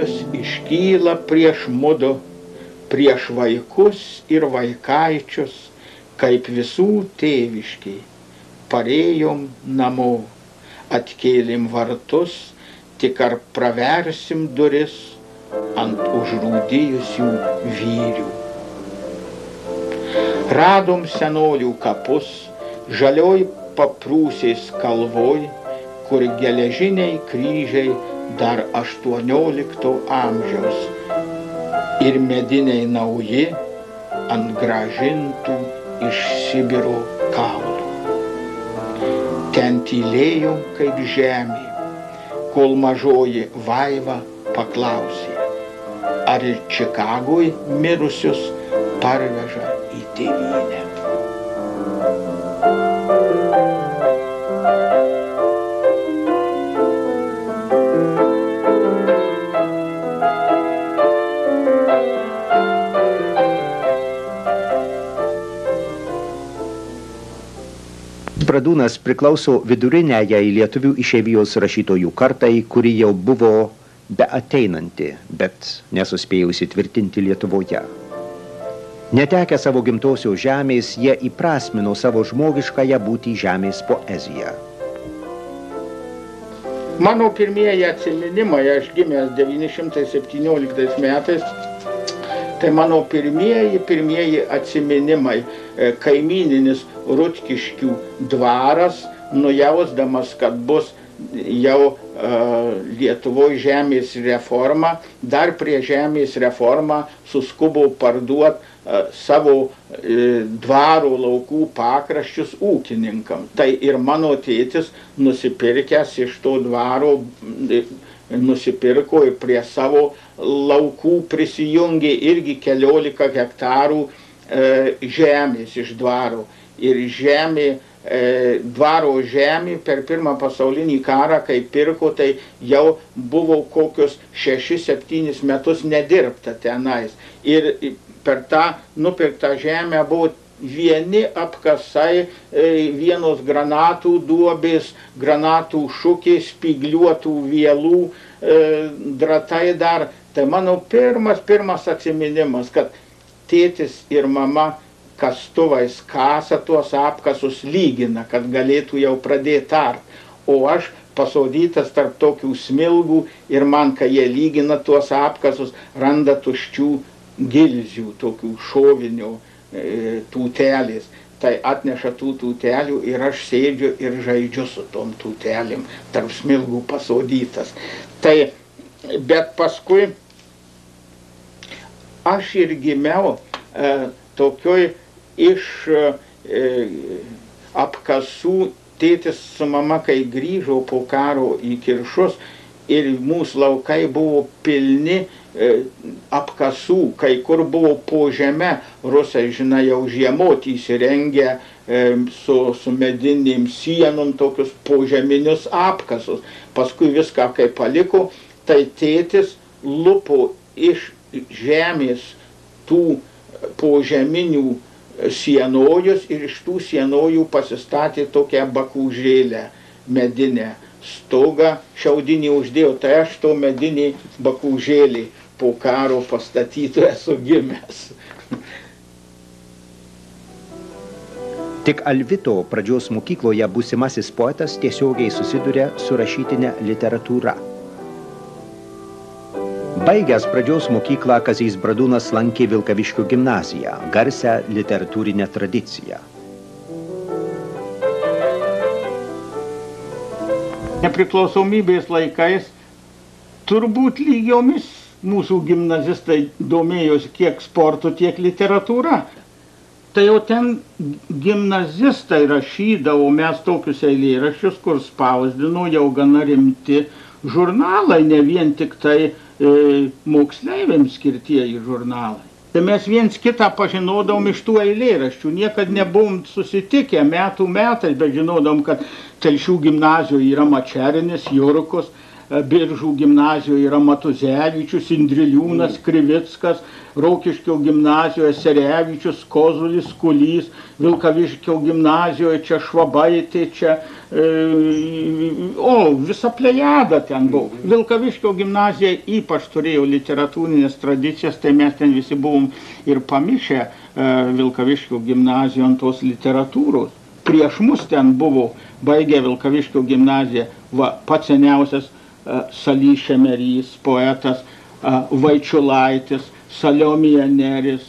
Dievas iškyla prieš mudu, prieš vaikus ir vaikaičius, kaip visų tėviškiai. Parėjom namo, atkėlim vartus, tik ar praversim duris ant užrūdijusių vyrių. Radom senolių kapus, žalioj paprūsės kalvoj, kur geležiniai kryžiai dar 18 amžiaus ir mediniai nauji ant grąžintų iš Sibiro kaulų. Ten tylėjom kaip žemė, kol mažoji Vaiva paklausė, ar ir Čikagoj mirusius parveža į tėvynę. Bradūnas priklauso viduriniajai lietuvių išeivijos rašytojų kartai, kuri jau buvo beateinanti, bet nesuspėjusi tvirtinti Lietuvoje. Netekę savo gimtosios žemės, jie įprasmino savo žmogiškąją būtį žemės poeziją. Mano pirmieji atsiminimai, aš gimęs 917 metais, tai mano pirmieji atsiminimai, kaimyninis Rutkiškių dvaras, nujausdamas, kad bus jau Lietuvoj žemės reforma, dar prie žemės reformą suskubau parduot savo dvaro laukų pakraščius ūkininkam. Tai ir mano tėtis nusipirkęs iš to dvaro, nusipirko ir prie savo laukų prisijungė irgi 14 hektarų žemės iš dvaro. Ir žemė, dvaro žemė per Pirmą pasaulinį karą, kai pirko, tai jau buvo kokius 6-7 metus nedirbta tenais. Ir per tą nupirktą žemę buvo vieni apkasai, vienos granatų duobės, granatų šukės, spygliuotų vielų, dratai dar. Tai mano pirmas atsiminimas, kad tėtis ir mama kastuvais kasa tuos apkasus, lygina, kad galėtų jau pradėti art. O aš pasaudytas tarp tokių smilgų ir man, kai jie lygina tuos apkasus, randa tuščių gilzių, tokių šovinių tūtelės. Tai atneša tų tūtelių ir aš sėdžiu ir žaidžiu su tom tūtelėm, tarp smilgų pasaudytas. Tai, bet paskui aš ir gimiau tokioj iš apkasų. Tėtis su mama, kai grįžo po karo į Kiršus, ir mūsų laukai buvo pilni apkasų, kai kur buvo po žeme, rusai, žinai, jau žiemoti įsirengę su medinėm sienom tokius požeminius apkasus. Paskui viską, kai paliko, tai tėtis lupo iš žemės tų požeminių sienojus ir iš tų sienojų pasistatė tokią bakūžėlę medinę. Stogą šiaudinį uždėjo, tai aš to medinį bakūžėlį po karo pastatytų esu gimęs. Tik Alvito pradžios mokykloje būsimasis poetas tiesiogiai susiduria su rašytine literatūra. Baigęs pradžios mokyklą, Kazys Bradūnas lankė Vilkaviškio gimnaziją, garsią literatūrinę tradiciją. Nepriklausomybės laikais turbūt lygiomis mūsų gimnazistai domėjosi kiek sportu, tiek literatūra. Tai jau ten gimnazistai rašydavo mes tokius eilėraščius, kur spausdino jau gana rimti žurnalai, ne vien tik tai moksleiviams skirtieji žurnalai. Tai mes viens kitą pažinodom iš tų eilėraščių, niekad nebuvom susitikę metais, bet žinodom, kad Telšių gimnazijoje yra Mačerinis, Jurkus, Biržų gimnazijoje yra Matuzevičius, Indriliūnas, Krivickas, Rokiškio gimnazijoje Serevičius, Kozulis, Kulys, Vilkaviškio gimnazijoje čia Švabaitė, čia, visa plejada ten buvo. Vilkaviškio gimnazija ypač turėjo literatūrinės tradicijas, tai mes ten visi buvom ir pamišę Vilkaviškio gimnaziją ant tos literatūros. Prieš mus ten buvo, baigė Vilkaviškio gimnaziją, pats seniausias Salys Šemerys, poetas, Vaičiulaitis, Saliomija Nėris,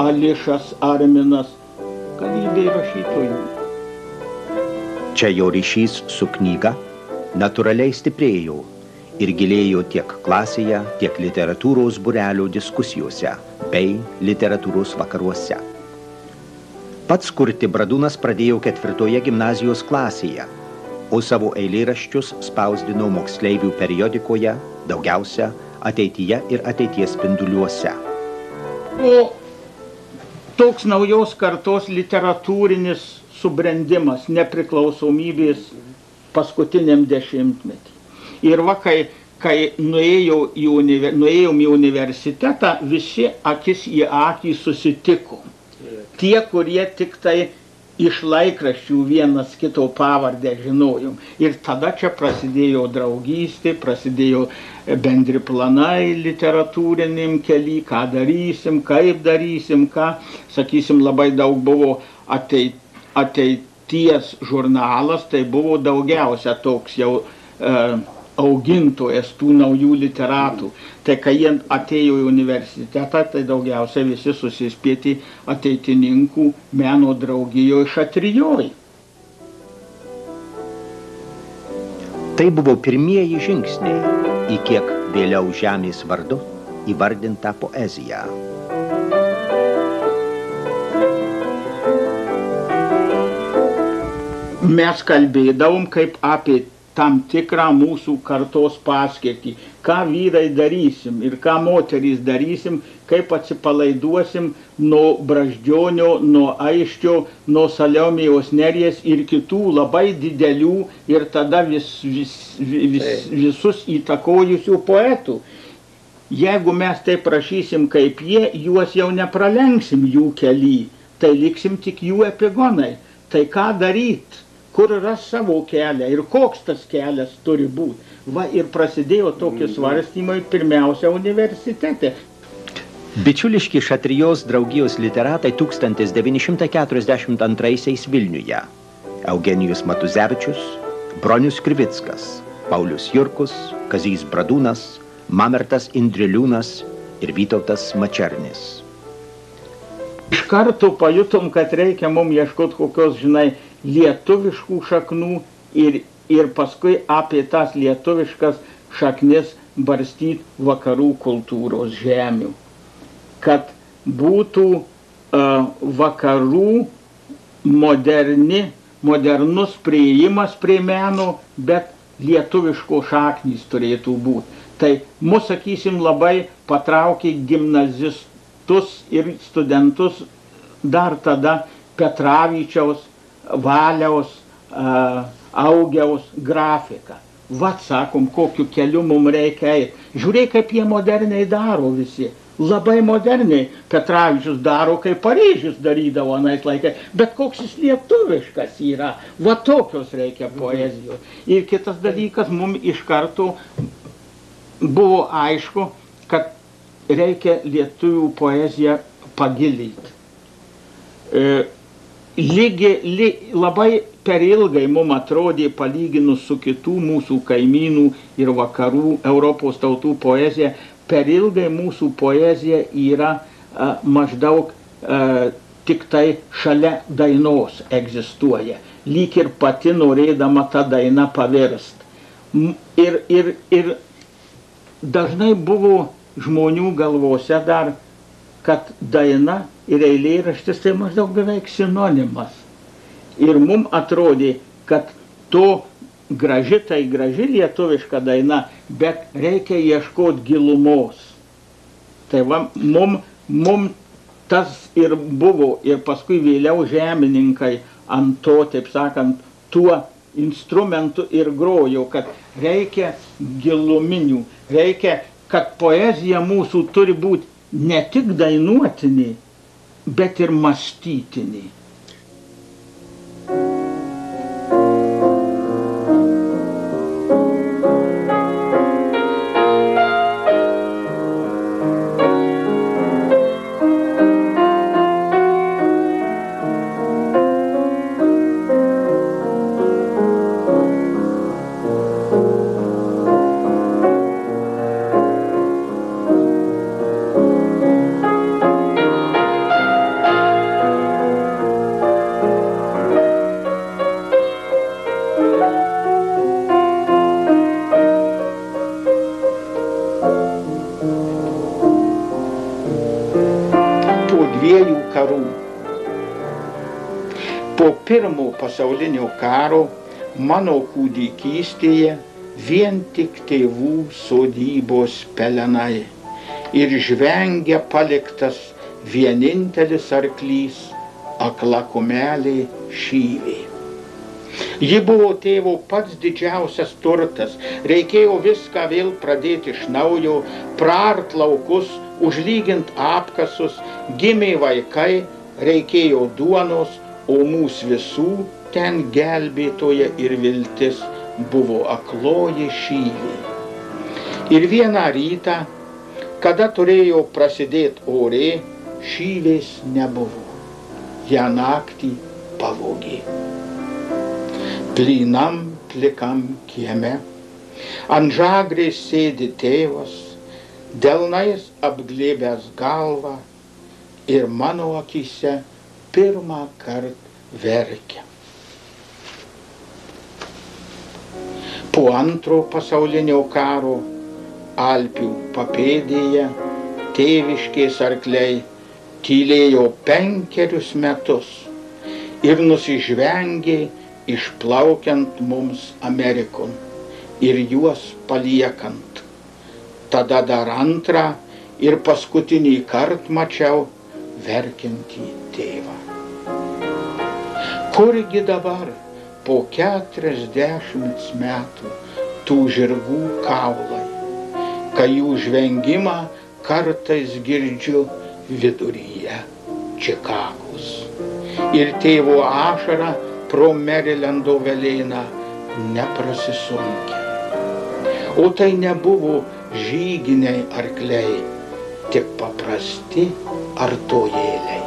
Ališas Arminas, galybė rašytojų. Čia jo ryšys su knyga natūraliai stiprėjo ir gilėjo tiek klasėje, tiek literatūros būrelio diskusijose bei literatūros vakaruose. Pats kurti Bradūnas pradėjo 4 gimnazijos klasėje, o savo eilėraščius spausdino moksleivių periodikoje, daugiausia Ateityje ir ateities spinduliuose. O toks naujos kartos literatūrinis subrendimas nepriklausomybės paskutiniam dešimtmetį. Ir kai nuėjom į universitetą, visi akis į akį susitiko. Tie, kurie tik tai iš laikraščių vienas kito pavardę žinojom. Ir tada čia prasidėjo draugystė, prasidėjo bendri planai literatūriniam kely, ką darysim, kaip darysim, ką. Sakysim, labai daug buvo ateities žurnalas, tai buvo daugiausia toks jau augintojas tų naujų literatų. Tai kai jie atėjo į universitetą, tai daugiausia visi susispėti ateitininkų meno draugijoje Šatrijoj. Tai buvo pirmieji žingsniai į kiek vėliau žemės vardu įvardintą poeziją. Mes kalbėdavom kaip apie tam tikrą mūsų kartos paskirtį, ką vyrai darysim ir ką moterys darysim, kaip atsipalaiduosim nuo Braždžionio, nuo Aisčio, nuo Saliomijos Nėries ir kitų labai didelių ir tada visus įtakojusių poetų. Jeigu mes taip rašysim kaip jie, juos jau nepralenksim jų kely, tai liksim tik jų epigonai. Tai ką daryt? Kur ras savo kelią ir koks tas kelias turi būti. Ir prasidėjo tokie svarstymai pirmiausia universitete. Bičiuliški Šatrijos draugijos literatai 1942 Vilniuje. Eugenijus Matuzevičius, Bronius Krivickas, Paulius Jurkus, Kazys Bradūnas, Mamertas Indriliūnas ir Vytautas Mačernis. Iš karto pajutom, kad reikia mums ieškoti kokios, lietuviškų šaknų ir paskui apie tas lietuviškas šaknis barstyti vakarų kultūros žemių. Kad būtų vakarų modernus priėjimas prie meno, bet lietuviško šaknys turėtų būti. Tai mus, sakysim, labai patraukė gimnazistus ir studentus dar tada Petravičiaus, Valiaus, Augiaus grafika. Vat, sakom, kokiu keliu mums reikia eiti. Žiūrėk, kaip jie moderniai daro visi. Labai moderniai Petravičius daro, kaip Paryžius darydavo anais laikais. Bet koks jis lietuviškas yra. Va tokios reikia poezijos. Ir kitas dalykas, mums iš karto buvo aišku, kad reikia lietuvių poeziją pagilinti. Labai per ilgai mums atrodė, palyginus su kitų mūsų kaimynų ir vakarų Europos tautų poezija, per ilgai mūsų poezija yra maždaug tik tai šalia dainos egzistuoja. Lyg ir pati norėdama tą dainą pavirst. Ir dažnai buvo žmonių galvose dar, kad daina ir eilėraštis tai maždaug beveik sinonimas. Ir mums atrodė, kad to graži lietuviška daina, bet reikia ieškoti gilumos. Tai va, mums tas ir buvo, ir paskui vėliau žemininkai ant to, taip sakant, tuo instrumentų ir grojo, kad reikia giluminių, reikia, kad poezija mūsų turi būti ne tik dainuotinė, bet ir mąstytinė. Po pirmo pasaulinio karo mano kūdikystėje vien tik tėvų sodybos pelenai ir žvengia paliktas vienintelis arklys, akla kumelė Šyvė. Ji buvo tėvo pats didžiausias turtas, reikėjo viską vėl pradėti iš naujo, praart laukus, užlygint apkasus, gimė vaikai, reikėjo duonos, o mūsų visų ten gelbėtoja ir viltis buvo akloji Šyvė. Ir vieną rytą, kada turėjo prasidėti orė, Šyvės nebuvo. Ją naktį pavogė. Plynam, plikam kieme, ant žagrės sėdi tėvas, delnais apglėbęs galvą ir mano akyse pirmą kartą verkia. Po antro pasaulinio karo Alpių papėdėje tėviškės arkliai tylėjo 5 metus ir nusižvengė išplaukiant mums Amerikon ir juos paliekant. Tada dar antrą ir paskutinį kartą mačiau verkiantį tėvą. Kurgi dabar po 40 metų tų žirgų kaulai, kai jų žvengimą kartais girdžiu viduryje Čikagos. Ir tėvo ašara pro Merilendo velėną neprasisunkia. O tai nebuvo žyginiai arkliai, tik paprasti artojėliai.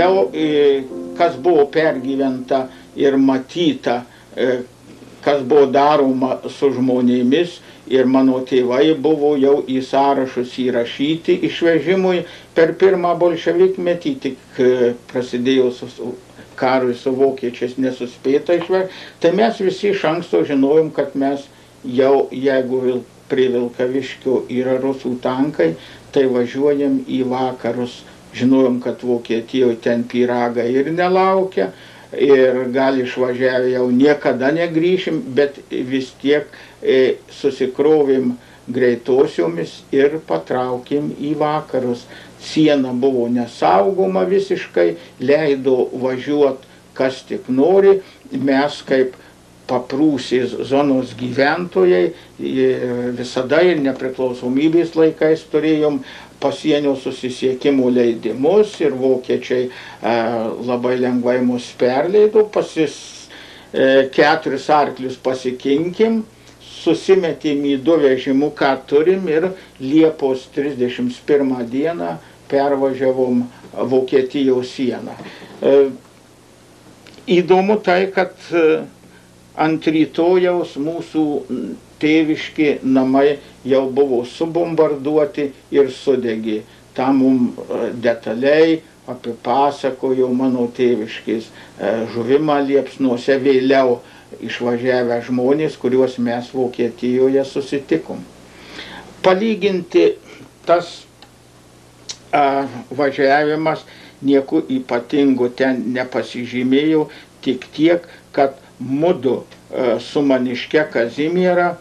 Jau kas buvo pergyventa ir matyta, kas buvo daroma su žmonėmis, ir mano tėvai buvo jau į sąrašus įrašyti išvežimui per pirmą bolševikmetį, tik prasidėjus karui su vokiečiais nesuspėta išvežti, tai mes visi iš anksto žinojom, kad mes jau, jeigu prie Vilkaviškio yra rusų tankai, tai važiuojam į vakarus. Žinojom, kad Vokietijoje ten pyragai ir nelaukia ir gal išvažiavę jau niekada negrįšim, bet vis tiek susikrovėm greitosiomis ir patraukėm į vakarus. Siena buvo nesaugoma visiškai, leido važiuot kas tik nori. Mes kaip Paprūsės zonos gyventojai visada ir nepriklausomybės laikais turėjom pasienio susisiekimo leidimus ir vokiečiai labai lengvai mus perleido, 4 arklius pasikinkim, susimetėm į 2 vežimus, ką turim, ir Liepos 31 dieną pervažiavom Vokietijos sieną. Įdomu tai, kad ant rytojaus mūsų tėviški namai jau buvo subombarduoti ir sudegė. Ta mums detaliai apipasakojo mano tėviškis žuvimą liepsnuose vėliau išvažiavę žmonės, kuriuos mes Vokietijoje susitikom. Palyginti tas važiavimas nieko ypatingo ten nepasižymėjo, tik tiek, kad mudu su Maniške Kazimiera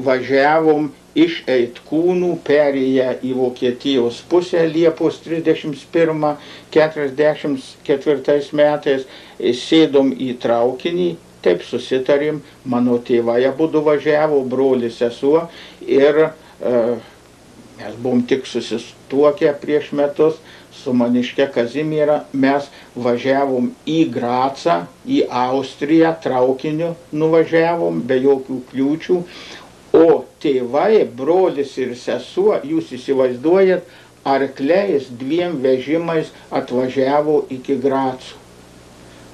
važiavom iš Eitkūnų, perėję į Vokietijos pusę Liepos 31, 44 metais, sėdom į traukinį, taip susitarim, mano tėvai abudu važiavo, brolis, sesuo, ir mes buvom tik susituokę prieš metus, su Maniške Kazimiera mes važiavom į Gracą, į Austriją, traukiniu nuvažiavom, be jokių kliūčių, o tėvai, brolis ir sesuo, jūs įsivaizduojat, arkliais 2 vežimais atvažiavo iki Graco.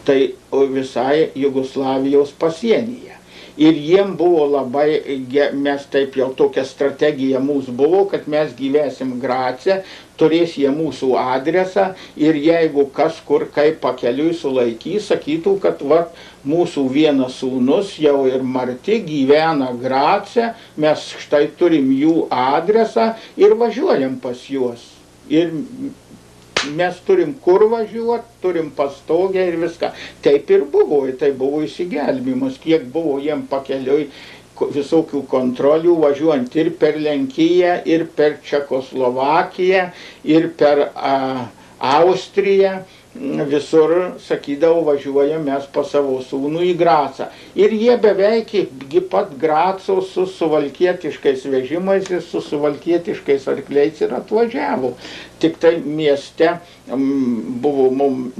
Tai visai Jugoslavijos pasienyje. Ir jiem buvo labai, mes taip jau tokia strategija mūsų buvo, kad mes gyvesim Grace, turės jie mūsų adresą ir jeigu kas kur kaip pakeliui sulaikys, sakytų, kad va, mūsų vienas sūnus jau ir marti gyvena Grace, mes štai turim jų adresą ir važiuojam pas juos. Ir mes turim kur važiuoti, turim pastogę ir viską. Taip ir buvo, tai buvo įsigelbimas, kiek buvo jiem pakeliui visokių kontrolių, važiuojant ir per Lenkiją, ir per Čekoslovakiją, ir per Austriją. Visur, sakydavo, važiuojam mes pas savo sūnų į Gracą. Ir jie beveik iki pat Graco su suvalkietiškais vežimais ir su suvalkietiškais arkliais ir atvažiavo. Tik tai mieste buvo mums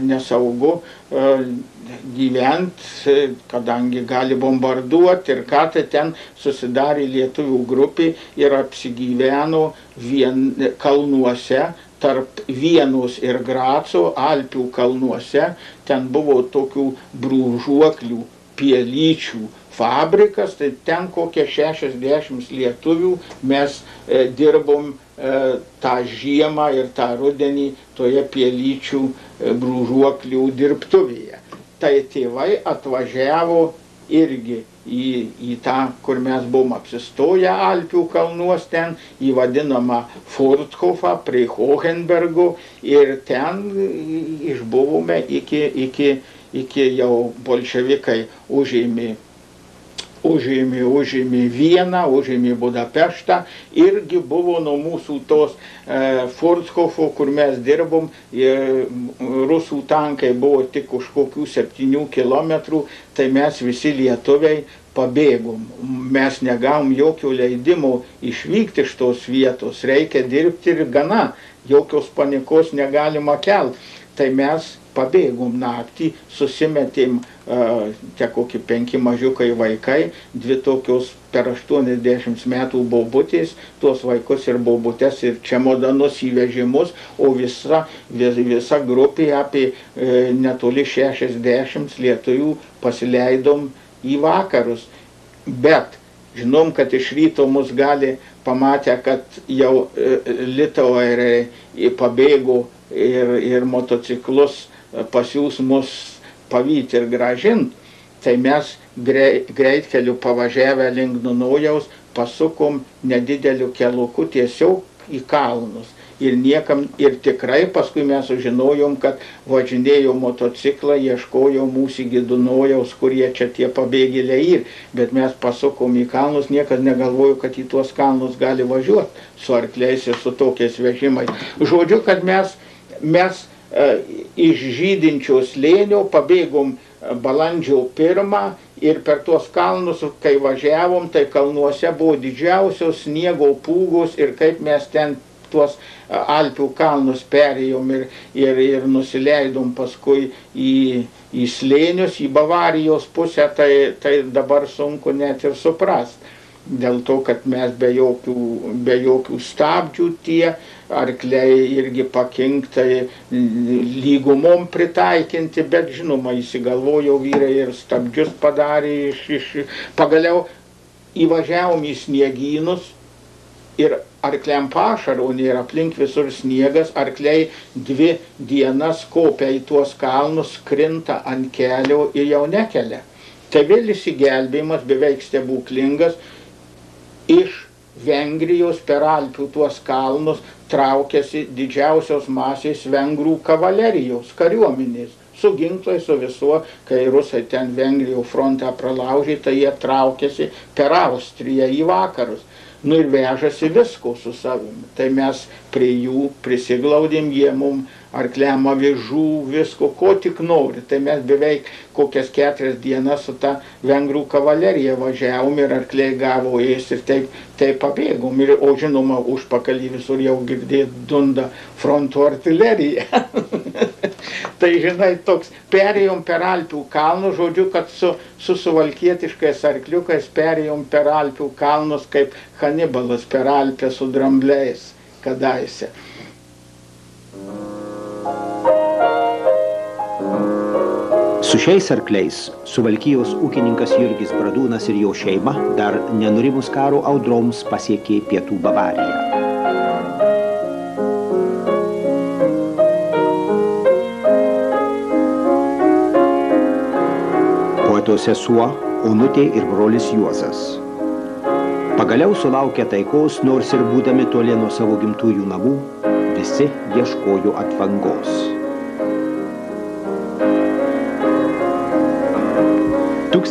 nesaugu gyventi, kadangi gali bombarduoti ir ką, tai ten susidarė lietuvių grupė ir apsigyveno kalnuose, tarp Vienos ir Graco, Alpių kalnuose, ten buvo tokių brūžuoklių, pielyčių fabrikas, tai ten kokie 60 lietuvių mes dirbom tą žiemą ir tą rudenį toje pielyčių brūžuoklių dirbtuvėje. Tai tėvai atvažiavo irgi į tą, kur mes buvom apsistoję Alpių kalnuos, ten į vadinamą Forthofą prie Hohenbergo ir ten išbuvome iki jau bolševikai užėmė Vieną, užėmė Budapeštą, irgi buvo nuo mūsų tos Forthofo, kur mes dirbom, rusų tankai buvo tik už kokių 7 kilometrų, tai mes visi lietuviai pabėgom. Mes negavom jokio leidimo išvykti iš tos vietos, reikia dirbti ir gana, jokios panikos negalima kelti. Tai mes pabėgom naktį, susimetėm tie kokie 5 mažiukai vaikai, 2 tokios per 80 metų bobutės, tuos vaikus ir bobutes ir čemodanus įvežimus, o visa grupė apie netoli 60 lietuvių pasileidom į vakarus. Bet žinom, kad iš ryto mus gali pamatę, kad jau litaueriai pabėgo ir motociklus pasiūs mus pavyti ir gražinti, tai mes greitkeliu pavažiavę link Dunojaus pasukom nedideliu keliuku tiesiog į kalnus. Ir tikrai paskui mes sužinojom, kad važinėjo motociklą, ieškojo mūsų iki Dunojaus, kurie čia tie pabėgėliai ir. Bet mes pasukom į kalnus, niekas negalvojo, kad į tuos kalnus gali važiuoti su arkliais ir su tokiais vežimais. Žodžiu, kad mes iš Žydinčio slėnio pabėgom balandžio 1 ir per tuos kalnus, kai važiavom, tai kalnuose buvo didžiausios sniego pūgos ir kaip mes ten tuos Alpių kalnus perėjom ir nusileidom paskui į slėnius, į Bavarijos pusę, tai dabar sunku net ir suprast. dėl to, kad mes be jokių stabdžių tie arkliai irgi pakinktai lygumom pritaikinti, bet žinoma, įsigalvojo vyrai ir stabdžius padarė pagaliau įvažiavom į sniegynus ir arkliam pašaro nėra, aplink visur sniegas, arkliai 2 dienas kopia į tuos kalnus, krinta ant kelio ir jau nekelia. Tai vėl įsigelbėjimas beveik stebuklingas, iš Vengrijos per Alpių tuos kalnus traukėsi didžiausios masės vengrų kavalerijos, kariuomenės, su ginklais, su visuo, kai rusai ten Vengrijos frontą pralaužė, tai jie traukėsi per Austriją į vakarus. Nu ir vežasi visko su savimi. Tai mes prie jų prisiglaudėm, jie mum arkliam avižų, visko, ko tik nori. Tai mes beveik kokias 4 dienas su ta vengrų kavalerija važiavom ir arkliai gavo ėsti ir taip pabėgom. O žinoma, užpakalį visur jau girdėt dunda fronto artilerija. Tai žinai, toks, perėjom per Alpių kalnus, žodžiu, kad su suvalkietiškais arkliukais perėjom per Alpių kalnus kaip Hanibalas per Alpę su drambliais kadaise. Su šiais arkliais Suvalkijos ūkininkas Jurgis Bradūnas ir jo šeima dar nenurimus karo audroms pasiekė Pietų Bavariją. Poeto sesuo Onutė ir brolis Juozas. Pagaliau sulaukė taikos, nors ir būdami toli nuo savo gimtųjų namų, visi ieškojo atvangos.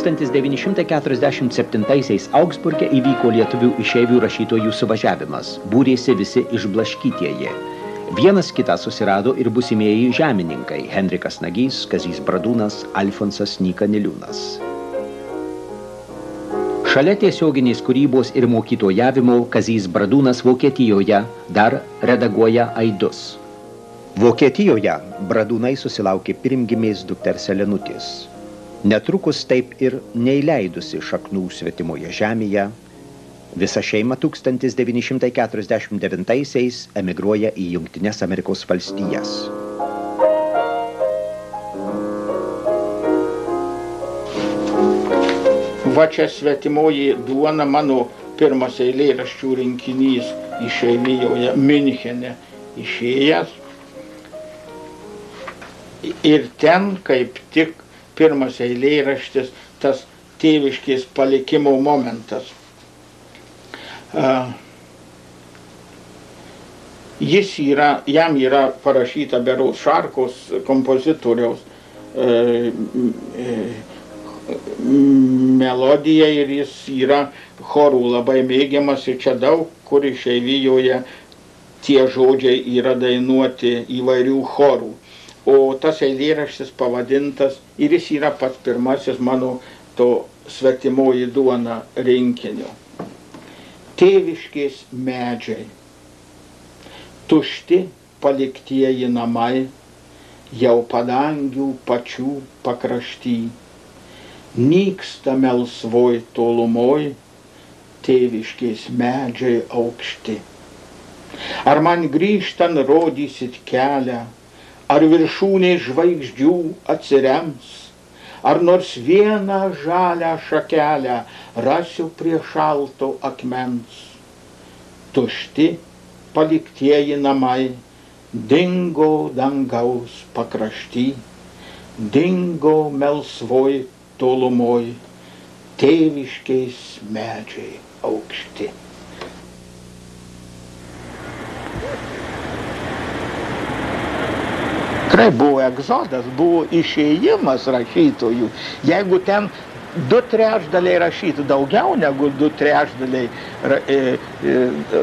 1947 Augsburge įvyko lietuvių išeivių rašytojų suvažiavimas. Būrėsi visi išblaškytieji. Vienas kitą susirado ir būsimieji žemininkai – Henrikas Nagys, Kazys Bradūnas, Alfonsas Nyka Niliūnas. Šalia tiesioginės kūrybos ir mokytojavimo Kazys Bradūnas Vokietijoje dar redaguoja aidus. Vokietijoje Bradūnai susilaukė pirmgimės dukters Elenutės. Netrukus taip ir neįleidusi šaknų svetimoje žemėje, visa šeima 1949-aisiais emigruoja į Jungtines Amerikos valstijas. Va čia svetimoji duona, mano pirmas eilėraščių rinkinys išeivijoje Miunchene išėjęs. Ir ten kaip tik pirmas eilėraštis, tas tėviškės palikimo momentas. Jam yra parašyta berods Šarkos kompozitoriaus melodija ir jis yra chorų labai mėgiamas ir čia daug, kur išeivijoje tie žodžiai yra dainuoti įvairių chorų. O tas eilėraštis pavadintas, ir jis yra pats pirmasis mano to svetimoji duona rinkinio. Tėviškės medžiai, tušti paliktieji namai, jau padangių pačių pakrašty, nyksta melsvoj tolumoj, tėviškės medžiai aukšti. Ar man grįžtant rodysit kelią, ar viršūnė žvaigždžių atsirems, ar nors vieną žalią šakelę rasiu prie šalto akmens. Tušti paliktieji namai, dingo dangaus pakrašty, dingo melsvoj tolumoj, tėviškės medžiai aukšti. Tikrai buvo egzodas, buvo išėjimas rašytojų. Jeigu ten 2/3 rašytų, daugiau negu 2/3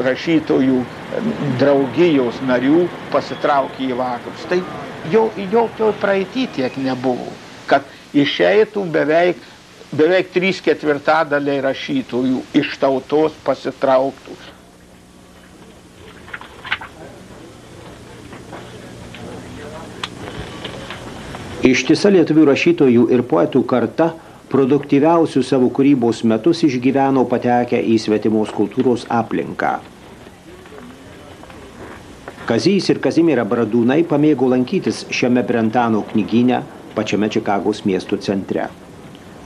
rašytojų draugijos narių pasitraukė į vakarus. Tai jokio praeity tiek nebuvo, kad išeitų beveik 3/4 rašytojų iš tautos pasitrauktų. Ištisa lietuvių rašytojų ir poetų karta produktyviausius savo kūrybos metus išgyveno patekę į svetimos kultūros aplinką. Kazys ir Kazimiera Bradūnai pamėgo lankytis šiame Brentano knygyne pačiame Čikagos miesto centre.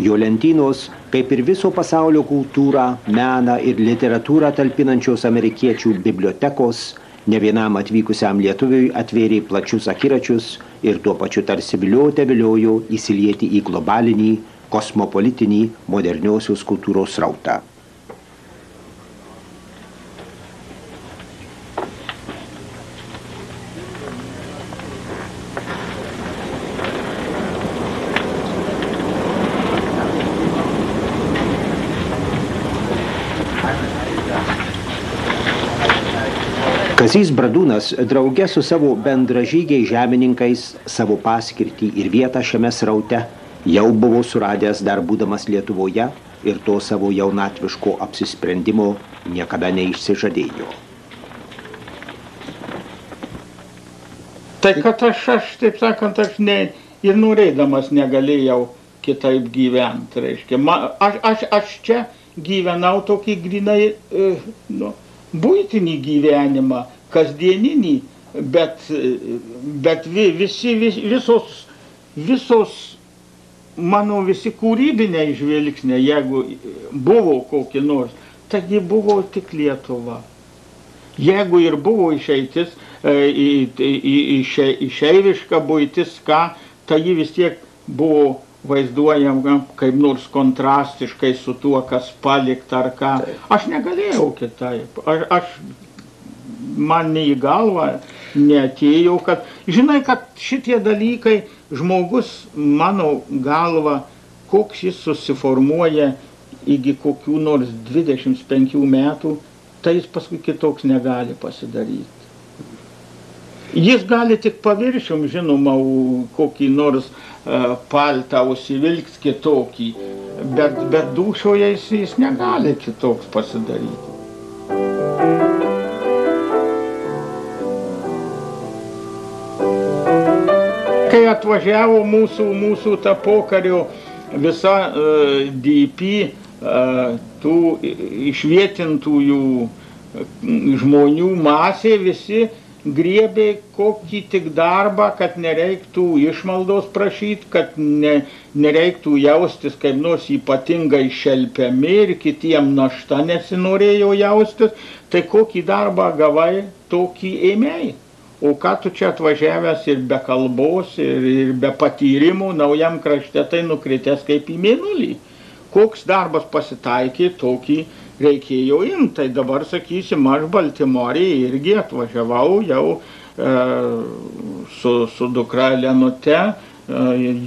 Jo lentynos, kaip ir viso pasaulio kultūrą, meną ir literatūrą talpinančios amerikiečių bibliotekos, ne vienam atvykusiam lietuviui atvėrė plačius akiračius ir tuo pačiu tarsi viliojo įsilieti į globalinį, kosmopolitinį moderniosios kultūros srautą. Kazys Bradūnas drauge su savo bendražygiai žemininkais savo paskirtį ir vietą šiame sraute jau buvo suradęs dar būdamas Lietuvoje ir to savo jaunatviško apsisprendimo niekada neišsižadėjo. Tai kad aš taip sakant, aš ir norėdamas negalėjau kitaip gyventi, reiškia. Aš čia gyvenau tokį grinai buitinį gyvenimą, kasdieninį, bet visos mano visi kūrybiniai žvilgsniai, jeigu buvo kokį nors, taigi buvo tik Lietuva. Jeigu ir buvo išeitis, išeiviška buitis, tai ji vis tiek buvo vaizduojama kaip nors kontrastiškai su tuo, kas palikta ar ką. Aš negalėjau kitaip. Man nei į galvą neatėjo, kad, žinai, kad šitie dalykai žmogus, mano galva, koks jis susiformuoja iki kokių nors 25 metų, tai jis paskui kitoks negali pasidaryti. Jis gali tik paviršium, žinoma, kokį nors paltą užsivilks kitokį, bet dūšoje jis negali kitoks pasidaryti. Kai atvažiavo mūsų ta pokario visa DP, tų išvietintųjų žmonių masė, visi griebė kokį tik darbą, kad nereiktų išmaldos prašyti, kad nereiktų jaustis kaip nors ypatingai šelpiami ir kitiem našta nesinorėjo jaustis, tai kokį darbą gavai, tokį ėmei. O ką tu čia atvažiavęs ir be kalbos, ir be patyrimų naujam krašte, tai nukritęs kaip į mėnulį. Koks darbas pasitaikė, tokį reikėjo imti. Tai dabar, sakysim, aš Baltimorė irgi atvažiavau jau su dukra Lenute,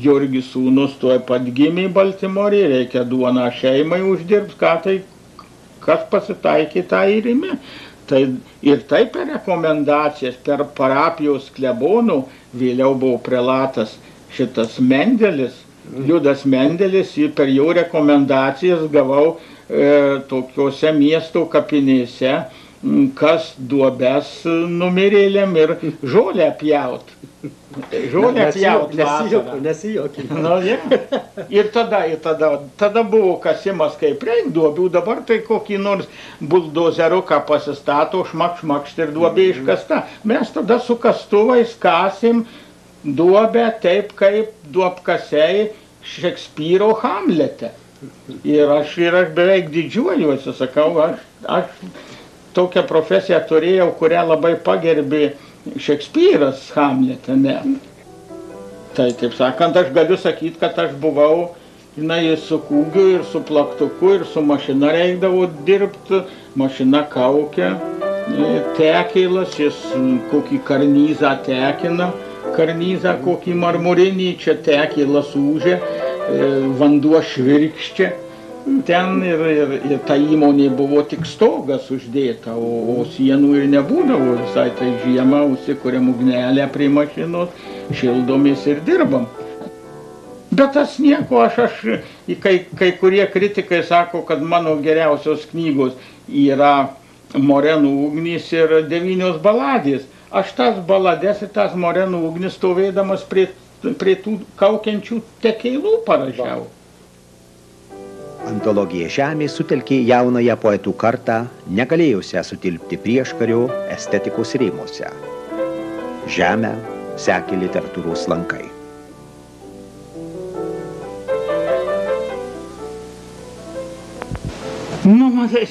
Jurgis sūnus tuoj pat gimė Baltimorė, reikia duoną šeimai uždirbti, kas pasitaikė, tą ir imi. Ir tai per rekomendacijas, per parapijos klebonų, vėliau buvo prelatas šitas Mendelis, Liudas Mendelis, ir per jo rekomendacijas gavau tokiuose miesto kapinėse, kas duobes numirėlėm ir žolę pjaut. Žolę pjaut vasarą. Nesijokime. Ir tada buvo kasimas kaip reik duobių, dabar tai kokį nors buldozeruką pasistato, šmakšt ir duobė iškasta. Mes tada su kastuvais kasim duobę taip kaip duobkasiai Šekspyro Hamlete. Ir aš beveik didžiuojuosi, sakau, aš tokią profesiją turėjau, kurią labai pagerbė Šekspyras Hamlete, ne. Tai, taip sakant, aš galiu sakyti, kad aš buvau, su kūgiu ir su plaktuku ir su mašina reikdavo dirbti, mašina kaukia, tekėlas, jis kokį karnizą tekina, karnizą kokį marmurinį, čia tekėlas ūžia, vanduo švirkščia. Ten ir ta įmonė buvo tik stogas uždėta, o sienų ir nebūdavo visai, tai žiemą užsikuriam ugnelę prie mašinos, šildomės ir dirbam. Bet tas nieko, kai kurie kritikai sako, kad mano geriausios knygos yra Morenų ugnys ir 9 baladės. Aš tas baladės ir tas Morenų ugnis stovėdamas prie tų kaukiančių tekeilų parašiau. Antologija Žemė sutelkė jaunąją poetų kartą, negalėjusią sutilpti prieškario estetikos rėmuose. Žemę sekė literatūros lankai. Matai,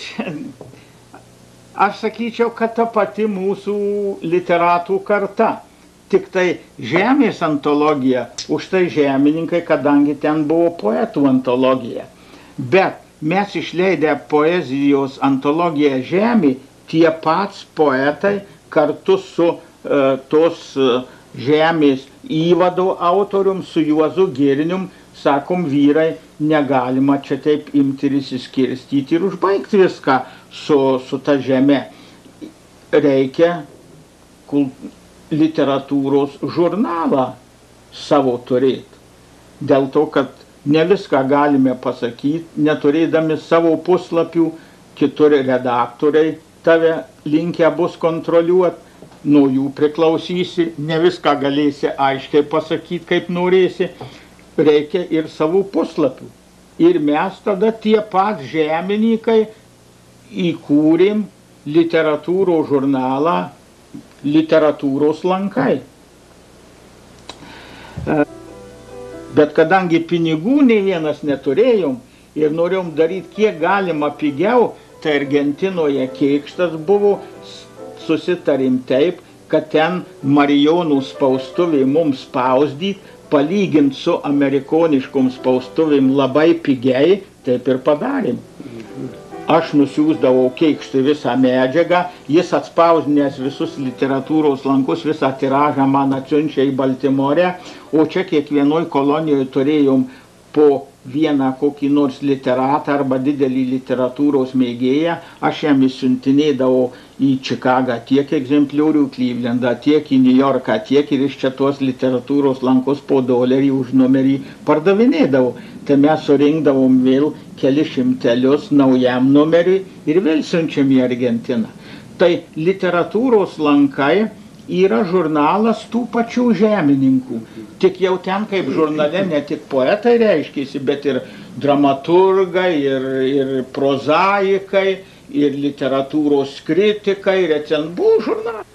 aš sakyčiau, kad ta pati mūsų literatų karta. Tik tai Žemės antologija, už tai žemininkai, kadangi ten buvo poetų antologija. Bet mes išleidę poezijos antologiją Žemė, tie pats poetai kartu su tos Žemės įvado autorium, su Juozu Girnium, sakom, vyrai, negalima čia taip imti ir įsiskirstyti ir užbaigti viską su ta žeme. Reikia literatūros žurnalą savo turėti. Dėl to, kad ne viską galime pasakyti, neturėdami savo puslapių, kitur redaktoriai tave linkę bus kontroliuoti, nuo jų priklausysi, ne viską galėsi aiškiai pasakyti, kaip norėsi, reikia ir savų puslapių. Ir mes tada tie pat žemininkai įkūrėm literatūros žurnalą Literatūros lankai. Bet kadangi pinigų nei vienas neturėjom ir norėjom daryti kiek galima pigiau, tai Argentinoje Kėkštas buvo, susitarim taip, kad ten Marijonų spaustuvė mums spausdyti, palyginti su amerikoniškom spaustuvėm labai pigiai, taip ir padarėm. Aš nusiųsdavau Kėkštui visą medžiagą, jis atspausdinęs visus literatūros lankus, visą tiražą man atsiunčia į Baltimorę, o čia kiekvienoj kolonijoje turėjom po vieną kokį nors literatą arba didelį literatūros mėgėją, aš jam įsiuntinėdavau į Čikagą tiek egzempliorių, Klyvlendą, tiek į New Yorką, tiek ir iš čia tuos literatūros lankus po $1 už numerį pardavinėdavau. Tai mes surinkdavom vėl keli šimtelius naujam numeriui ir vėl siunčiam į Argentiną. Tai literatūros lankai yra žurnalas tų pačių žemininkų. Tik jau ten kaip žurnale ne tik poetai reiškėsi, bet ir dramaturgai, ir prozaikai, ir literatūros kritikai, buvo žurnalas.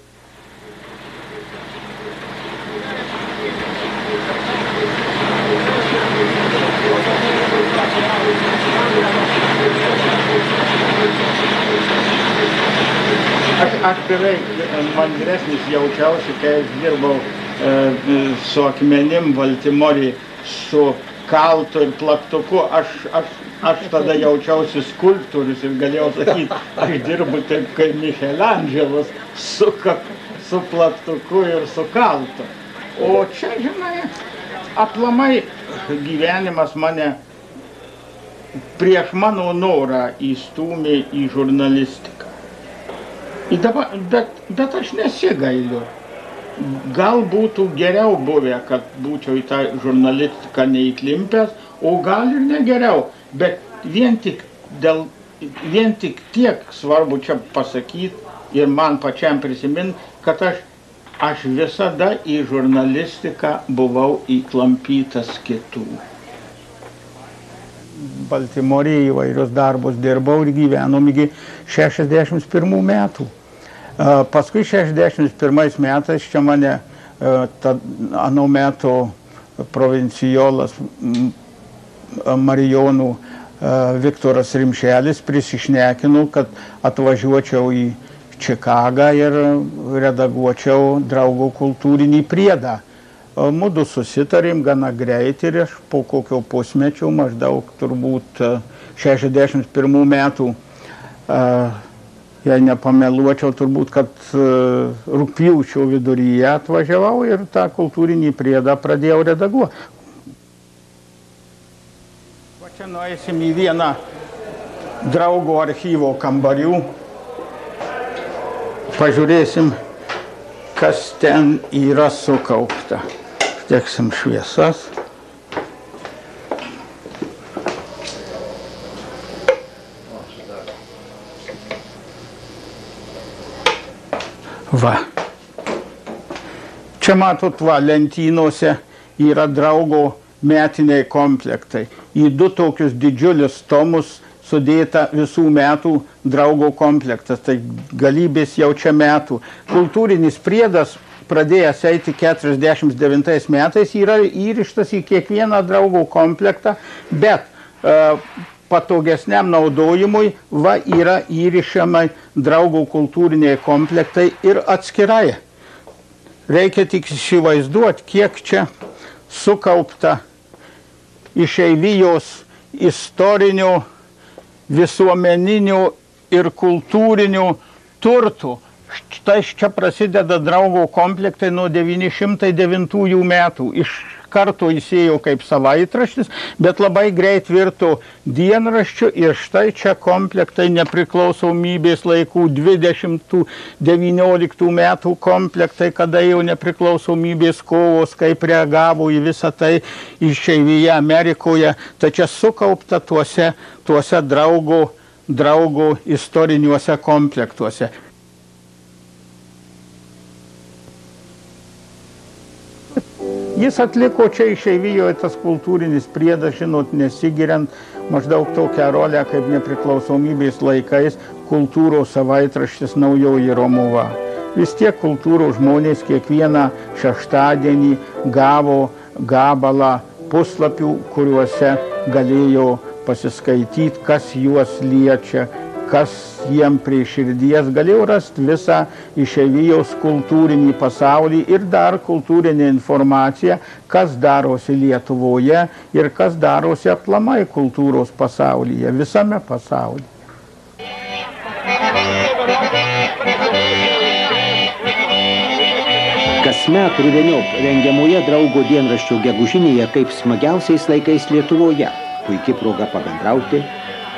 Aš beveik man vyresnis jaučiausi, kai aš dirbau su akmenim Baltimorėj, su kaltu ir plaktuku. Aš tada jaučiausi skulptorius ir galėjau sakyti, aš dirbu taip kaip Michelangelas su plaktuku ir su kaltu. O čia, žinai, aplamai gyvenimas mane prieš mano norą įstūmė į žurnalistiką. Bet aš nesigailiu. Gal būtų geriau buvę, kad būčiau į tą žurnalistiką neįklimpęs, o gal ir negeriau. Bet vien tik tiek svarbu čia pasakyti ir man pačiam prisiminti, kad aš visada į žurnalistiką buvau įklampytas kitų. Baltimorėje įvairius darbus dirbau ir gyvenom iki 61 metų. Paskui 61 metais čia mane ano meto provincijolas Marijonų Viktoras Rimšelis prisišnekino, kad atvažiuočiau į Čikagą ir redaguočiau Draugo kultūrinį priedą. Mudu susitarėm gana greit ir aš po kokio pusmečio, maždaug turbūt 61 metų, jei nepameluočiau, turbūt, kad rugpjūčio viduryje atvažiavau ir tą kultūrinį priedą pradėjau redaguoti. Va čia nueisim į vieną Draugo archyvo kambarių, pažiūrėsim, kas ten yra sukaupta. Degsim šviesas. Va. Čia matot, va, lentynose yra Draugo metiniai komplektai. Į 2 tokius didžiulius tomus sudėta visų metų draugo komplektas, tai galybės jau čia metų. Kultūrinis priedas, pradėjęs eiti 49 metais, yra įrištas į kiekvieną draugo komplektą, bet patogesniam naudojimui yra įrišamai draugo kultūriniai komplektai ir atskirai. Reikia tik įsivaizduoti, kiek čia sukaupta išeivijos istorinių, visuomeninių ir kultūrinių turtų. Štai čia prasideda draugo komplektai nuo 909 metų. Iš karto įsėjo kaip savaitraštis, bet labai greit virto dienraščiu ir štai čia komplektai nepriklausomybės laikų 20-19 metų komplektai, kada jau nepriklausomybės kovos, kaip reagavo į visą tai išeivija Amerikoje. Tai čia sukaupta tuose draugo istoriniuose komplektuose. Jis atliko čia išeivijoje tas kultūrinis priedas, žinot, nesigiriant maždaug tokią rolę, kaip nepriklausomybės laikais kultūros savaitraštis Naujoji Romuva. Vis tiek kultūros žmonės kiekvieną šeštadienį gavo gabalą puslapių, kuriuose galėjo pasiskaityti, kas juos liečia, kas jiem prie širdies, galėjo rasti visą išeivijos kultūrinį pasaulį ir dar kultūrinę informaciją, kas darosi Lietuvoje ir kas darosi aplamai kultūros pasaulyje, visame pasaulyje. Kasmet rudeniop rengiamoje draugo dienraščio gegužinėje kaip smagiausiais laikais Lietuvoje. Puikia proga pabendrauti,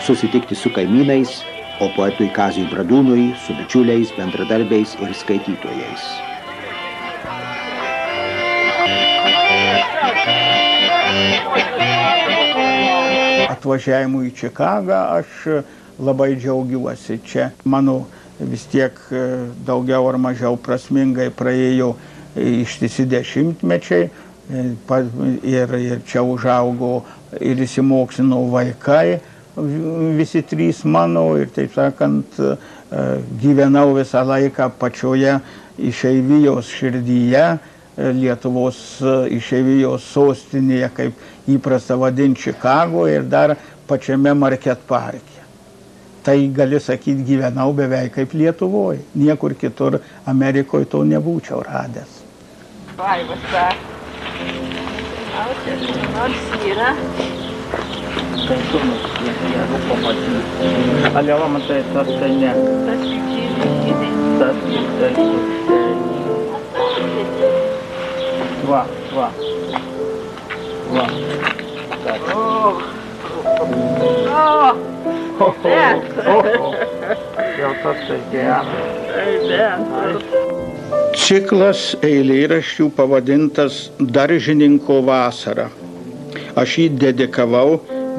susitikti su kaimynais, o poetui Kaziui Bradūnui su bičiuliais, bendradarbiais ir skaitytojais. Atvažiavimu į Čikagą aš labai džiaugiuosi. Čia mano vis tiek daugiau ar mažiau prasmingai praėjo ištisi dešimtmečiai ir čia užaugo ir įsimokslino vaikai, visi 3 mano, ir taip sakant, gyvenau visą laiką pačioje išeivijos širdyje, Lietuvos išeivijos sostinėje, kaip įprasta vadinti Čikagoje, ir dar pačiame Market Parke. Tai gali sakyti, gyvenau beveik kaip Lietuvoje. Niekur kitur Amerikoje to nebūčiau radęs. Vaivas tą. Nors yra. Tai sūnus, jeigu pamatyti. Aliava, matai, tas tai ne. Tas lygiai. Tas tai. Va. Jau tas tai geras. Ciklas eilėraščių pavadintas Daržininko vasara. Aš jį dedikavau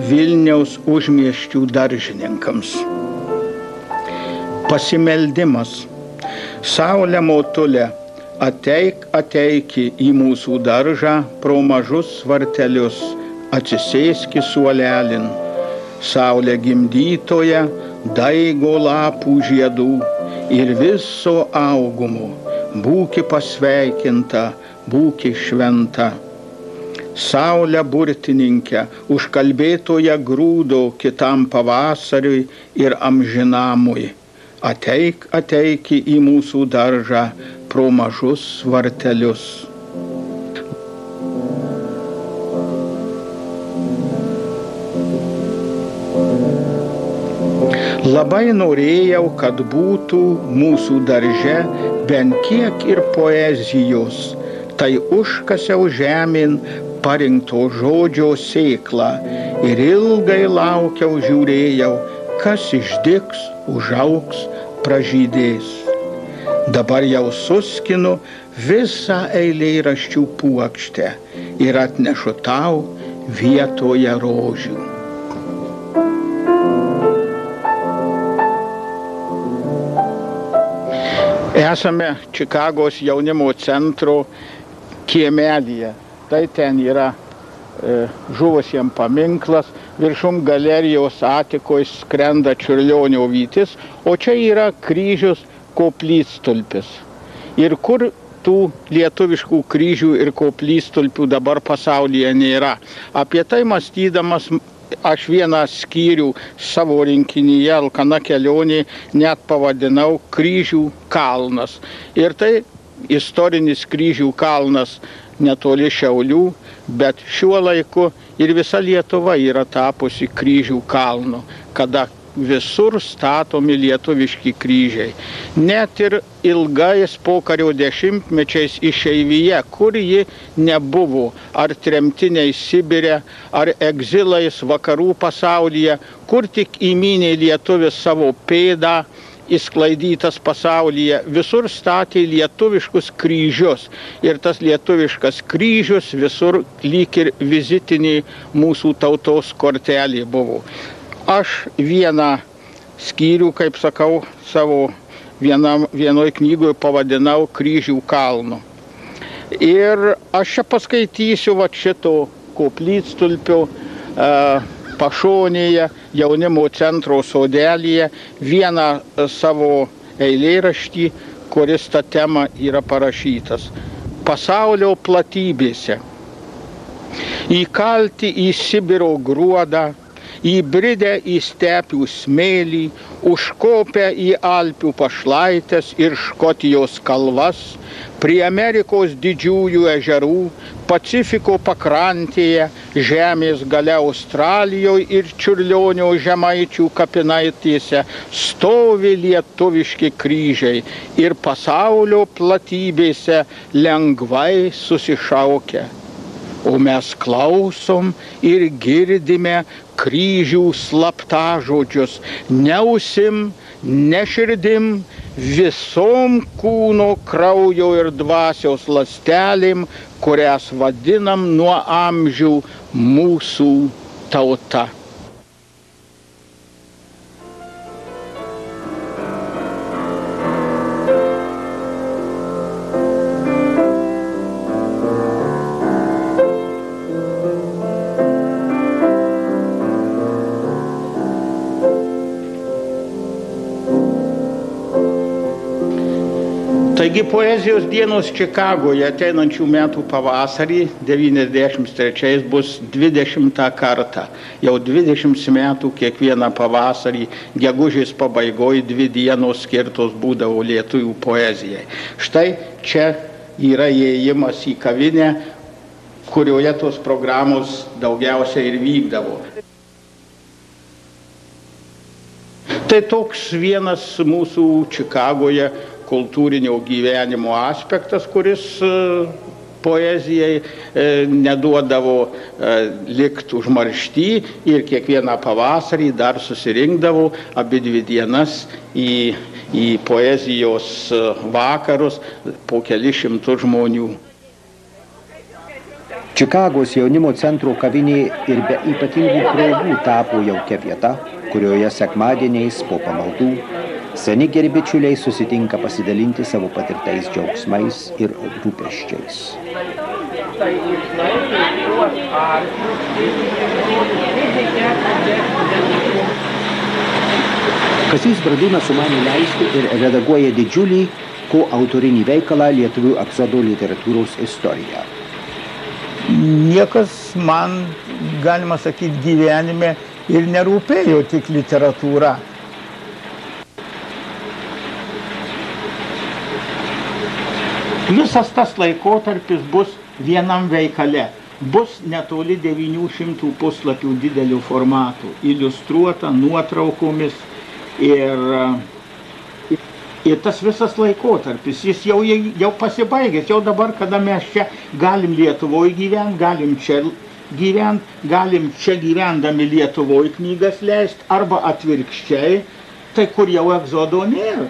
Vilniaus užmiesčių daržininkams. Pasimeldimas. Saulė motulė, ateiki į mūsų daržą pro mažus vartelius, atsisėski suolelin. Saulė gimdytoja, daigo lapų žiedų ir viso augumo. Būki pasveikinta, būki šventa. Saulė burtininkė, užkalbėtoja grūdo kitam pavasariui ir amžinamui. Ateiki į mūsų daržą pro mažus vartelius. Labai norėjau, kad būtų mūsų darže bent kiek ir poezijos. Tai užkasiau žemėn parinkto žodžio sėklą ir ilgai laukiau, žiūrėjau, kas išdygs, užaugs, pražydės. Dabar jau suskinu visą eilėraščių puokštę ir atnešu tau vietoje rožių. Esame Čikagos jaunimo centro kiemelyje. Tai ten yra žuvusiems paminklas, viršum galerijos atikoje skrenda Čiurlionio vytis, o čia yra kryžius koplytstulpis. Ir kur tų lietuviškų kryžių ir koplytstulpių dabar pasaulyje nėra. Apie tai mąstydamas aš vieną skyrių savo rinkinyje Alkana kelionė net pavadinau Kryžių kalnas. Ir tai istorinis Kryžių kalnas netoli Šiaulių, bet šiuo laiku ir visa Lietuva yra tapusi Kryžių kalnu, kada visur statomi lietuviški kryžiai. Net ir ilgais pokario dešimtmečiais išeivyje, kur ji nebuvo, ar tremtiniai Sibire, ar egzilais vakarų pasaulyje, kur tik įmynė lietuvis savo pėdą, įsklaidytas pasaulyje, visur statė lietuviškus kryžius. Ir tas lietuviškas kryžius visur lyg ir vizitinė mūsų tautos kortelė buvo. Aš vieną skyrių, kaip sakau, savo vienoj knygoje pavadinau Kryžių kalnu. Ir aš čia paskaitysiu šito koplytstulpio pašonėje, jaunimo centro sodelyje, vieną savo eilėraštį, kuris tą temą yra parašytas. Pasaulio platybėse. Įkalti į Sibiro gruodą, įbridę į stepių smėlį, užkopę į Alpių pašlaitės ir Škotijos kalvas, prie Amerikos didžiųjų ežerų, Pacifiko pakrantėje, žemės gale Australijoje ir Čiurlionio žemaičių kapinaitėse stovi lietuviški kryžiai ir pasaulio platybėse lengvai susišaukia. O mes klausom ir girdime kryžių slaptažodžius, ne ausim, ne širdim, visom kūno, kraujo ir dvasios ląstelėm, kurias vadinam nuo amžių mūsų tauta. Taigi poezijos dienos Čikagoje ateinančių metų pavasarį 93 bus 20 kartą. Jau 20 metų kiekvieną pavasarį, gegužės pabaigoje 2 dienos skirtos būdavo lietuvių poezijai. Štai čia yra įėjimas į kavinę, kurioje tos programos daugiausiai ir vykdavo. Tai toks vienas mūsų Čikagoje kultūrinio gyvenimo aspektas, kuris poezijai neduodavo likti užmaršty ir kiekvieną pavasarį dar susirinkdavo abi 2 dienas į poezijos vakarus po kelis šimtus žmonių. Čikagos jaunimo centro kavinė ir be ypatingų progų tapo jaukia vieta, kurioje sekmadieniais po pamaldų seni geri bičiuliai susitinka pasidalinti savo patirtais džiaugsmais ir rūpesčiais. Kazys Bradūnas sumanė leisti ir redaguoja didžiulį koautorinį veikalą lietuvių egzodo literatūros istoriją. Niekas man, galima sakyti, gyvenime ir nerūpėjo tik literatūra. Visas tas laikotarpis bus vienam veikale. Bus netoli 900 puslapių didelių formatų, iliustruota nuotraukomis ir tas visas laikotarpis, jis jau pasibaigęs, jau dabar, kada mes čia galim Lietuvoje gyventi, galim čia gyventi, galim čia gyvendami Lietuvoje knygas leisti, arba atvirkščiai, tai kur jau egzodo nėra.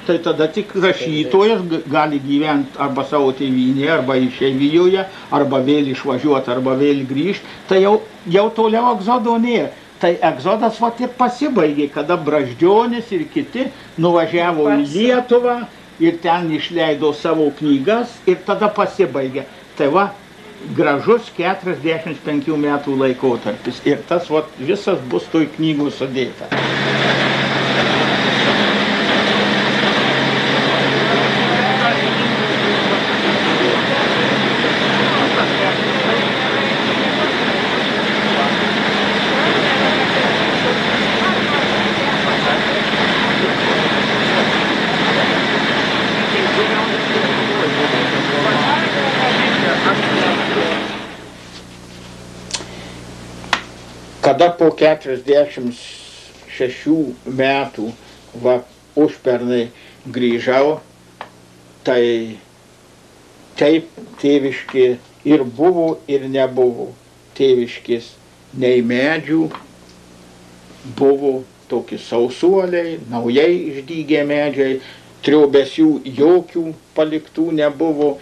Tai tada tik rašytojas gali gyventi arba savo tėvynėje, arba išeivijoje, arba vėl išvažiuoti, arba vėl grįžti. Tai jau toliau egzodo nėra. Tai egzodas ir pasibaigė, kada Brazdžionis ir kiti nuvažiavo į Lietuvą ir ten išleido savo knygas ir tada pasibaigė. Tai gražus 45 metų laikotarpis. Ir tas visas bus toj knygų sudėta. Kada po 46 metų užpernai grįžau, tai taip tėviškė ir buvo, ir nebuvo. Tėviškės nei medžių, buvo tokie sausuoliai, naujai išdygę medžiai, triobesių jokių paliktų nebuvo.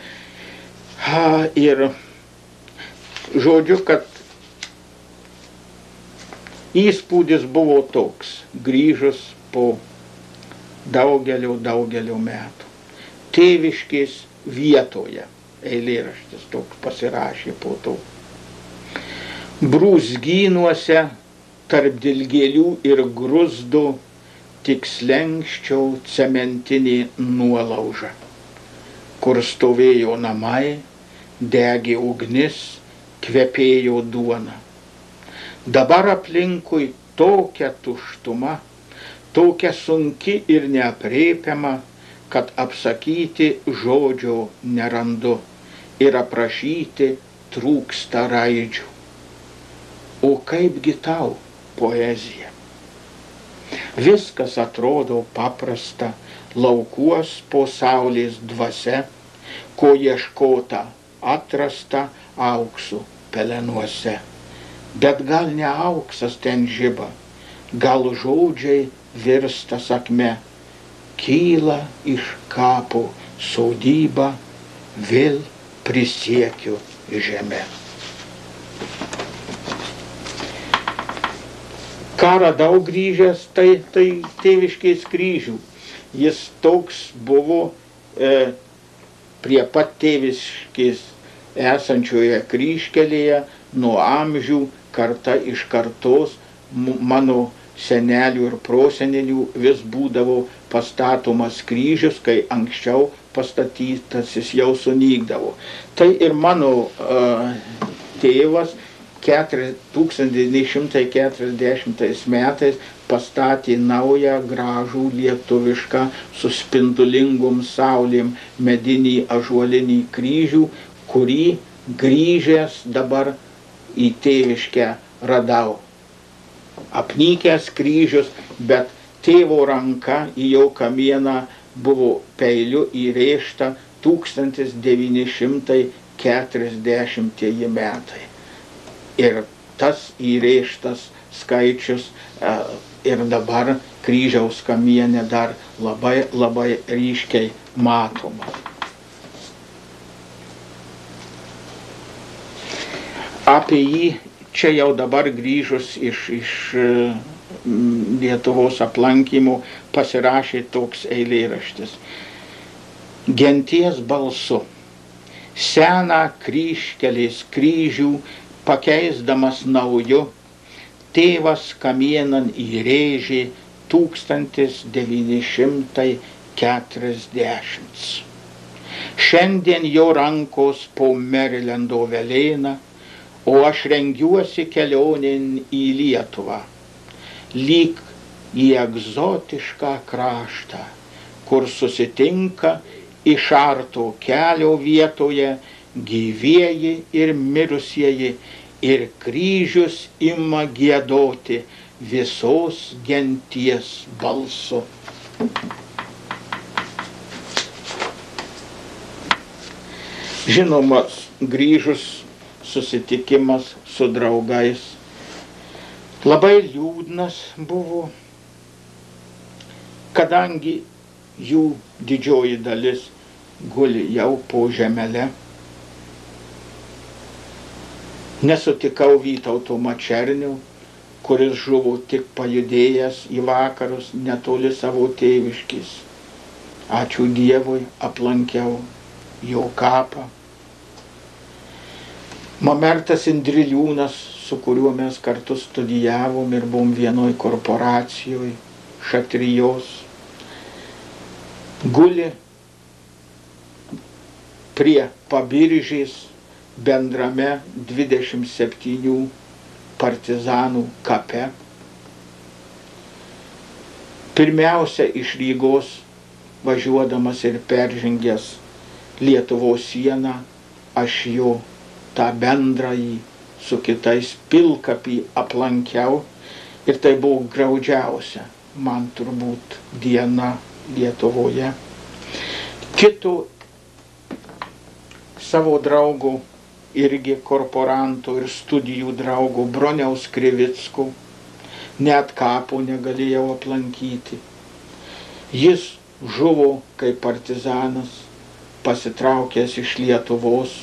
Ir žodžiu, kad įspūdis buvo toks, grįžus po daugelio metų. Tėviškės vietoje, eilėraštis toks pasirašė po to. Brūzgynuose tarp dilgėlių ir gruzdo tik slenkščiau cementinė nuolauža, kur stovėjo namai, degė ugnis, kvepėjo duona. Dabar aplinkui tokia tuštuma, tokia sunki ir neaprėpiama, kad apsakyti žodžio nerandu ir aprašyti trūksta raidžių. O kaipgi tau poezija? Viskas atrodo paprasta, laukuos po saulės dvasia, ko ieškota atrasta auksu pelenuose. Bet gal ne auksas ten žiba, gal žodžiai virsta sakme, kyla iš kapo sodyba, vėl prisiekiu žeme. Ką radau grįžęs, tai tėviškės kryžių. Jis toks buvo prie pat tėviškės esančioje kryžkelėje nuo amžių, karta iš kartos, mano senelių ir prosenelių vis būdavo pastatomas kryžius, kai anksčiau pastatytas jis jau sunykdavo. Tai ir mano tėvas 1940 metais pastatė naują gražų lietuvišką su spindulingom saulėm medinį ąžuolinį kryžių, kurį grįžęs dabar į tėviškę radau. Apnykęs kryžius, bet tėvo ranka į jo kamieną buvo peiliu įrėžta 1940 metai. Ir tas įrėžtas skaičius ir dabar kryžiaus kamiene dar labai ryškiai matomas. Apie jį čia jau dabar grįžus iš Lietuvos aplankymų pasirašė toks eilėraštis. Genties balsu, seną kryžkelės kryžių pakeisdamas nauju, tėvas kamienan įrėžė 1940. Šiandien jo rankos po Merilendo velėna, o aš rengiuosi kelionėn į Lietuvą, lyg į egzotišką kraštą, kur susitinka išarto kelio vietoje gyvieji ir mirusieji, ir kryžius ima giedoti visos genties balsu. Žinoma, grįžus susitikimas su draugais labai liūdnas buvo, kadangi jų didžioji dalis guli jau po žemele. Nesutikau Vytauto Mačernio, kuris žuvo tik pajudėjęs į vakarus netoli savo tėviškės. Ačiū Dievui, aplankiau jo kapą. Mamertas Indriliūnas, su kuriuo mes kartu studijavom ir buvom vienoj korporacijoje, Šatrijos, guli prie Pabiržės bendrame 27 partizanų kape. Pirmiausia, iš Rygos važiuodamas ir peržengęs Lietuvos sieną, aš jo tą bendrąjį su kitais pilkapį aplankiau ir tai buvo graudžiausia man turbūt diena Lietuvoje. Kito savo draugo, irgi korporanto ir studijų draugo Broniaus Krivicko net kapo negalėjau aplankyti. Jis žuvo kaip partizanas, pasitraukęs iš Lietuvos,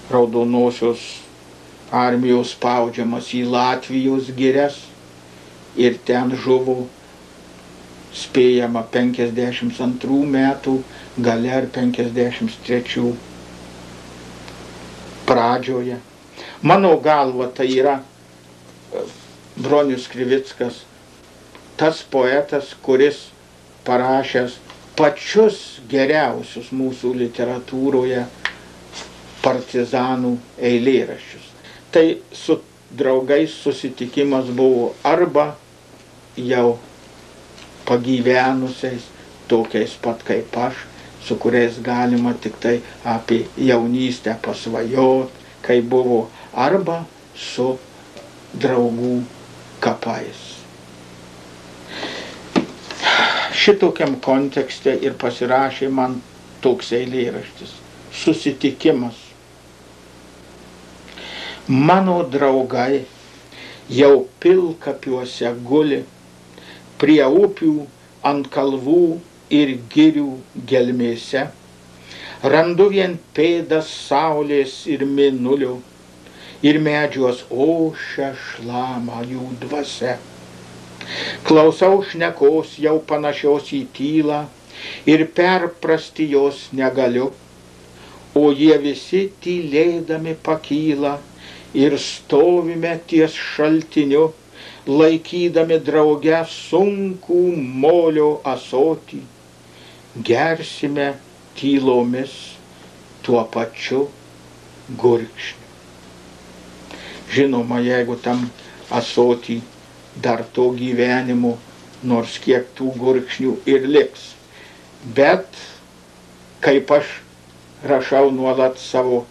Raudonosios armijos spaudžiamas į Latvijos girias ir ten žuvo spėjama 52 metų gale ar 53 pradžioje. Mano galva tai yra Bronius Krivickas, tas poetas, kuris parašęs pačius geriausius mūsų literatūroje partizanų eilėraščius. Tai su draugais susitikimas buvo arba jau pagyvenusiais, tokiais pat kaip aš, su kuriais galima tik tai apie jaunystę pasvajot, kai buvo, arba su draugų kapais. Šitokiam kontekste ir pasirašė man toks eilėraštis. Susitikimas. Mano draugai jau pilkapiuose guli, prie upių, ant kalvų ir girių gelmėse. Randu vien pėdas saulės ir mėnulio, ir medžiuos ošia šlama jų dvasia. Klausau šnekos jau panašios į tylą ir perprasti jos negaliu, o jie visi tylėdami pakyla ir stovime ties šaltiniu, laikydami drauge sunkų molio ąsotį, gersime tylomis tuo pačiu gurkšniu. Žinoma, jeigu tam ąsotį dar to gyvenimo, nors kiek tų gurkšnių ir liks. Bet, kaip aš rašau nuolat savo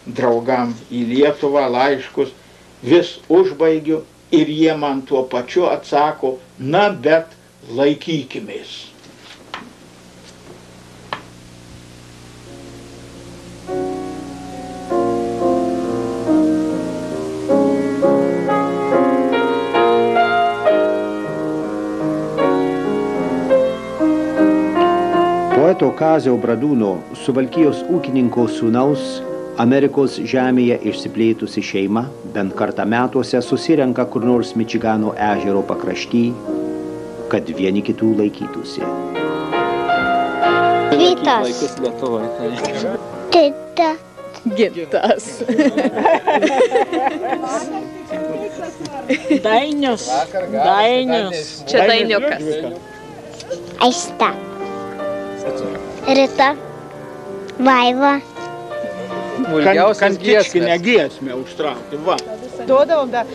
draugam į Lietuvą laiškus, vis užbaigiu ir jie man tuo pačiu atsako, na, bet laikykimės. Poeto Kazio Bradūno, Suvalkijos ūkininko sūnaus, Amerikos žemėje išsiplėtusi šeima bent kartą metuose susirenka kur nors Mičigano ežero pakrašty, kad vieni kitų laikytųsi. Vytas. Tita. Gintas. Dainius. Dainius. Čia Dainiukas. Aista. Rita. Vaiva. Kantičkinę giesmę užtraukti, va. Duodavom dar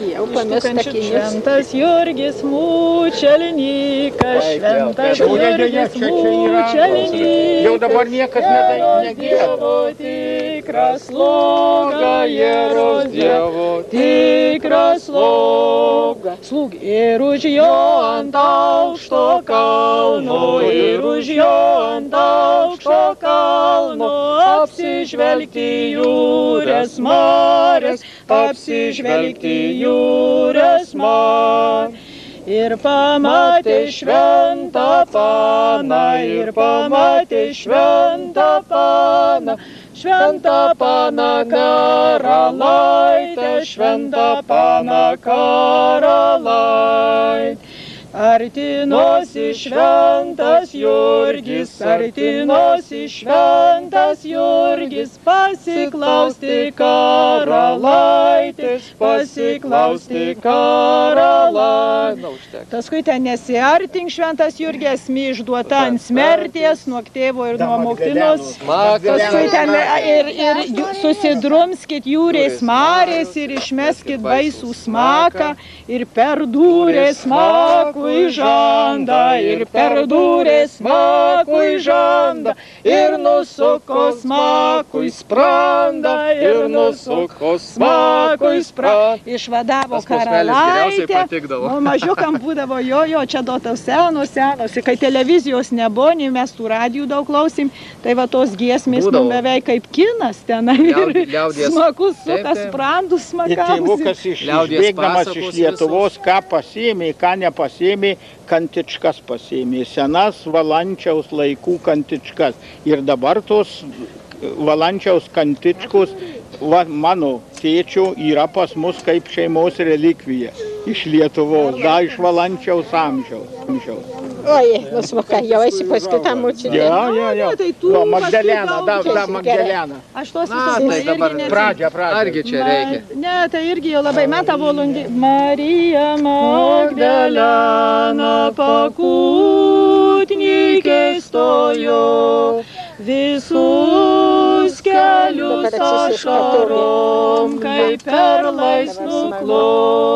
šventas Jurgis Mūčelininkas, šventas Jurgis Mūčelininkas. Jau dabar niekas negiedo. Tikras sloga, Jėzaus Dievo, tikras sloga. Slug ir už jo ant aukšto kalno, ir už jo ant aukšto kalno, apsižvelgti jūrės marės, apsižvelgti jūrės marės. Ir pamatė šventą paną, ir pamatė šventą paną, šventą paną karalaitę, šventą paną karalaitę. Artinosi šventas Jurgis, artinosi šventas Jurgis, pasiklausti karalaitis, pasiklausti karalaitis. Paskui ten nesiartink šventas Jurgis, esmė išduota ant smerties, nuo tėvo ir nuo motinos. Paskui ten ir susidrumskit jūrės marės ir išmeskit baisų smaką ir perdūrė smakų į žandą, ir perdūrė smakų į žandą, ir nusuko smakų į sprandą, ir nusuko smakų į sprandą. Išvadavo karalaitę, o mažiukam būdavo jo, čia duotos senos, kai televizijos nebuvo, nei mes tų radijų daug klausim, tai va tos giesmės beveik kaip kinas ten, ir smakus sukas sprandus smakams. Ir tėvukas išbėgdamas iš Lietuvos, ką pasiėmė, ką nepasiėmė, kantičkas pasiėmė, senas Valančiaus laikų kantičkas. Ir dabar tos Valančiaus kantičkus mano tėčio yra pas mus kaip šeimos relikvija iš Lietuvos, iš Valančiaus amžiaus. Oi, nusmuka, jau esi pas kitą močiutę. Jo. Magdalena, da Magdalena. Aš tos visos irgi nežinau. Pradžia. Argi čia reikia. Ne, tai irgi jau labai metą volundį. Marija Magdalena pakūtnikė stojo, visus kelius ašarom, kaip perlais nuklojo.